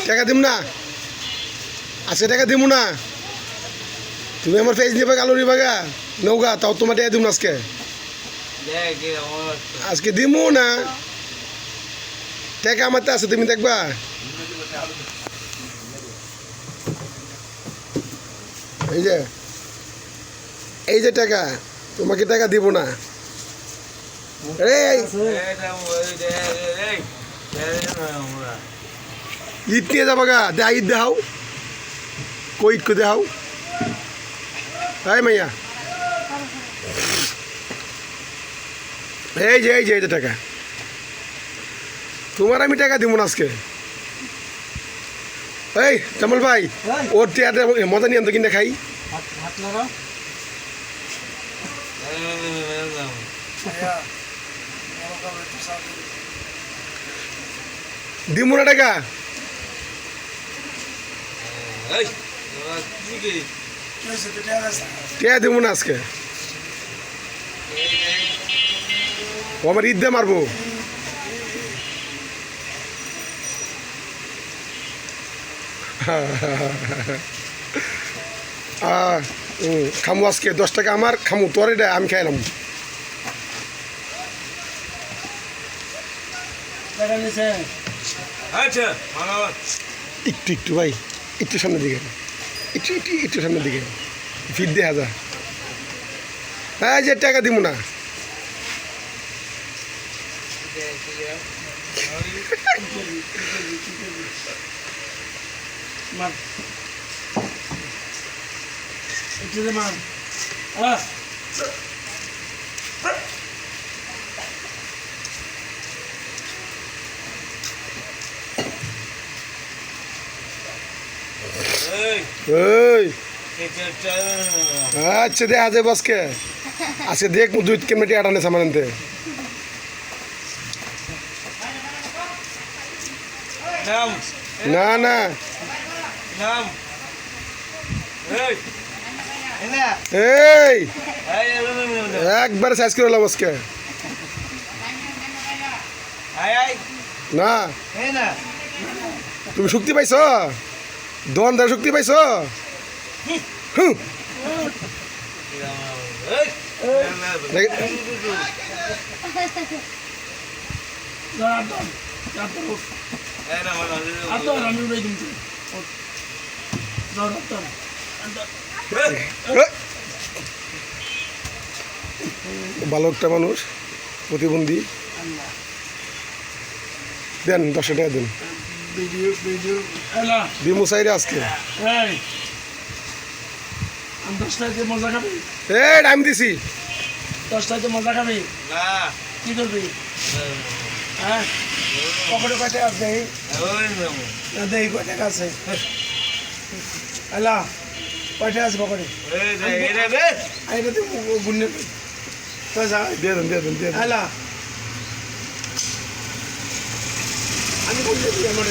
টাকা দিব না, আজকে টাকা দিব না। তুমি আমার ফেস নিবা, কালো নিবা গা নৌকা, তাও তোমার টাকা দিব না আজকে। আজকে দিমু না, টাকা আমার আছে, তুমি দেখবা। এই যে টাকা, তোমাকে টাকা দিব না। ঈদ নিয়ে যাবা গা, দেহা ঈদ দেখাও, কই ঈদ করে দেখাও। এই মাইয়া, এই যে টাকা, তোমার আমি টাকা দিব না আজকে। এই জামাল ভাই, ওর টিয়াতে মজা নিয়ে আনতো কিনে খাই। দিব না টাকা, টিয়া দিব না আজকে। ও আমার ঈদ দিয়ে মারবো। খামু আজকে 10 টাকা আমার, খামু তোর, এটা আমি খাইলাম। একটু ভাই, একটু সামনের দিকে, একটু সামনের দিকে ফিট দেখা যা। হ্যাঁ, যে টাকা দিব না। আচ্ছা দেখা যাবে আজকে। আজকে দেখ 2 কেমন টিয়া টানে সামান আনতে। না না, এই একবার সাইজ করে এলাম আজকে। না, তুমি শক্তি পাইছ, দোকানদার শক্তি পাইছ। ভালো একটা মানুষ, প্রতিবন্ধী, দেন 10 টাকা দেন। দিমু চাইরে আজকে। মজা খাবি, টাইম দিছি। 10টাতে মজা খাবি না, কি করবি? হ্যাঁ, পকেটে কয়টা আছে? দেখি কয় টাকা আছে। আলা, কয়টা আছে পকেটে? এটা গুণে দিয়ে দেন। আলা, আমি গুণে দিই আমার।